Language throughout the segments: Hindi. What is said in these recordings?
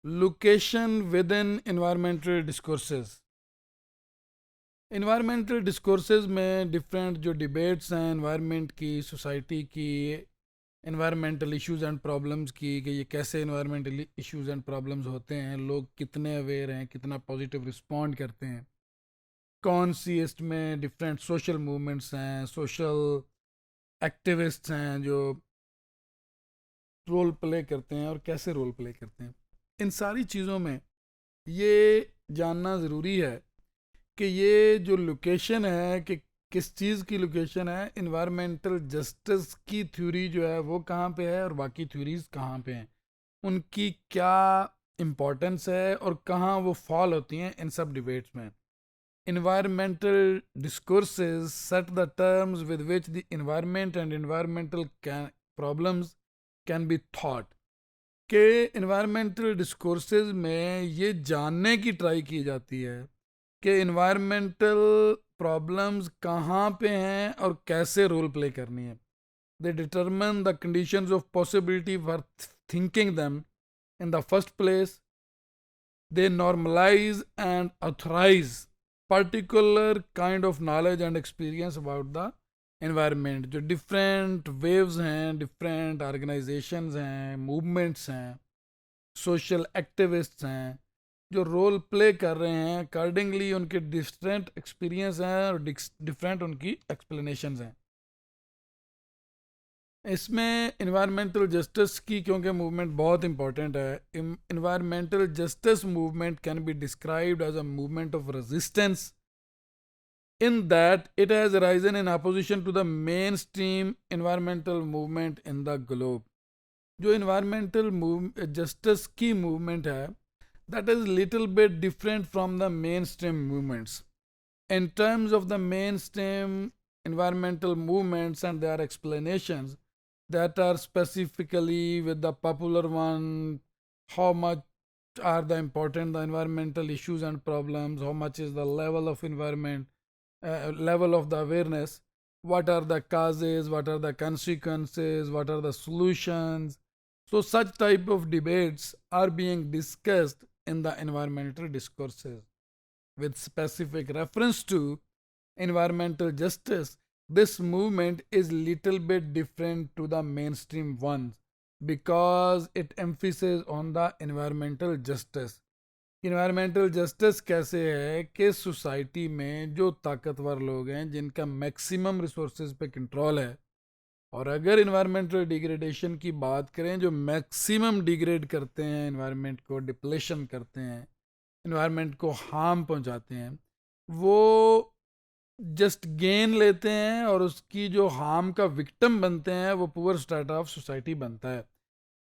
Location within environmental discourses. Environmental discourses में डिफरेंट जो डिबेट्स हैं इन्वायरमेंट की, सोसाइटी की, इन्वायरमेंटल इश्यूज एंड प्रॉब्लम्स की, कि ये कैसे इन्वायरमेंटल इश्यूज एंड प्रॉब्लम्स होते हैं, लोग कितने अवेयर हैं, कितना पॉजिटिव रिस्पॉन्ड करते हैं, कौन सी इसमें डिफरेंट सोशल मूवमेंट्स हैं, सोशल एक्टिविस्ट्स हैं जो रोल प्ले करते हैं और कैसे रोल प्ले करते हैं। इन सारी चीज़ों में ये जानना ज़रूरी है कि ये जो लोकेशन है, कि किस चीज़ की लोकेशन है, इन्वायरमेंटल जस्टिस की थ्योरी जो है वो कहाँ पे है और बाकी थ्योरीज कहाँ पे हैं, उनकी क्या इम्पोर्टेंस है और कहाँ वो फॉल होती हैं इन सब डिबेट्स में। Environmental discourses set the terms with which the environment and environmental problems can be thought. के environmental discourses में ये जानने की ट्राई की जाती है कि environmental problems कहाँ पे हैं और कैसे रोल प्ले करनी है. They determine the conditions of possibility for thinking them in the first place. They normalize and authorize particular kind of knowledge and experience about the environment. जो different waves हैं, different organizations हैं, movements हैं, social activists हैं, जो रोल प्ले कर रहे हैं, अकॉर्डिंगली उनके डिफरेंट एक्सपीरियंस हैं और डिफरेंट उनकी एक्सप्लेनेशंस हैं. इसमें इन्वायरमेंटल जस्टिस की क्योंकि मूवमेंट बहुत इंपॉर्टेंट है. Environmental justice movement can be described as a movement of resistance in that it has arisen in opposition to the mainstream environmental movement in the globe. जो environmental justice की movement है, that is little bit different from the mainstream movements. In terms of the mainstream environmental movements and their explanations that are specifically with the popular one, how much are the important the environmental issues and problems, how much is the level of environment, level of the awareness, what are the causes, what are the consequences, what are the solutions. So such type of debates are being discussed in the environmental discourses with specific reference to environmental justice. This movement is little bit different to the mainstream ones because it emphasizes on the environmental justice. Environmental justice कैसे है कि सोसाइटी में जो ताकतवर लोग हैं जिनका मैक्सिमम रिसोर्सेज पे कंट्रोल है, और अगर इन्वायरमेंटल डिग्रेडेशन की बात करें, जो मैक्सिमम डिग्रेड करते हैं इन्वायरमेंट को, डिप्लेशन करते हैं, इन्वायरमेंट को हार्म पहुंचाते हैं, वो जस्ट गेन लेते हैं और उसकी जो हार्म का विक्टिम बनते हैं वो पुअर स्ट्रेटा ऑफ सोसाइटी बनता है.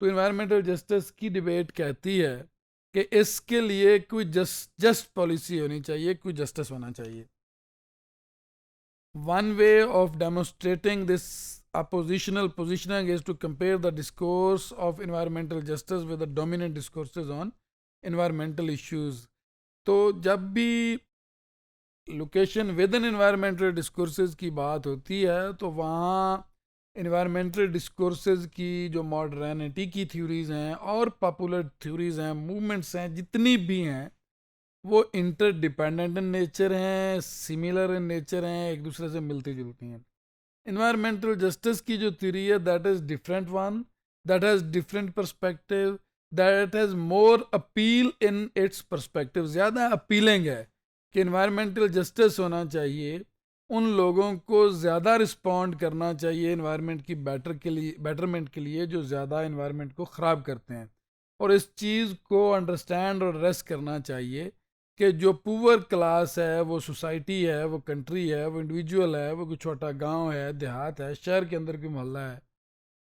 तो इन्वायरमेंटल जस्टिस की डिबेट कहती है कि इसके लिए कोई जस्ट पॉलिसी होनी चाहिए, कोई जस्टिस होना चाहिए. One way of demonstrating this oppositional positioning is to compare the discourse of environmental justice with the dominant discourses on environmental issues. तो जब भी location with in environmental discourses की बात होती है तो वहाँ इन्वायरमेंटल डिस्कोर्सेज की जो मॉडर्निटी की थ्योरीज हैं और पॉपुलर थ्योरीज हैं, मूवमेंट्स हैं, जितनी भी हैं, वो इंटरडिपेंडेंट इन नेचर हैं, सिमिलर इन नेचर हैं, एक दूसरे से मिलती जुलती हैं. इन्वायरमेंटल जस्टिस की जो थ्योरी है, that is different one, that has different perspective, that has more appeal in its perspective. ज़्यादा अपीलिंग है कि इन्वायरमेंटल जस्टिस होना चाहिए, उन लोगों को ज़्यादा रिस्पॉन्ड करना चाहिए इन्वायरमेंट की बेटरमेंट के लिए जो ज़्यादा इन्वायरमेंट को ख़राब करते हैं. और इस चीज़ को अंडरस्टैंड और रेस्ट करना चाहिए कि जो पुअर क्लास है, वो सोसाइटी है, वो कंट्री है, वो इंडिविजुअल है, वो कोई छोटा गांव है, देहात है, शहर के अंदर कोई मोहल्ला है,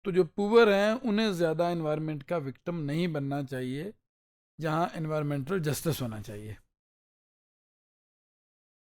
तो जो पुअर हैं उन्हें ज़्यादा इन्वायरमेंट का विक्टिम नहीं बनना चाहिए, जहां इन्वायरमेंटल जस्टिस होना चाहिए.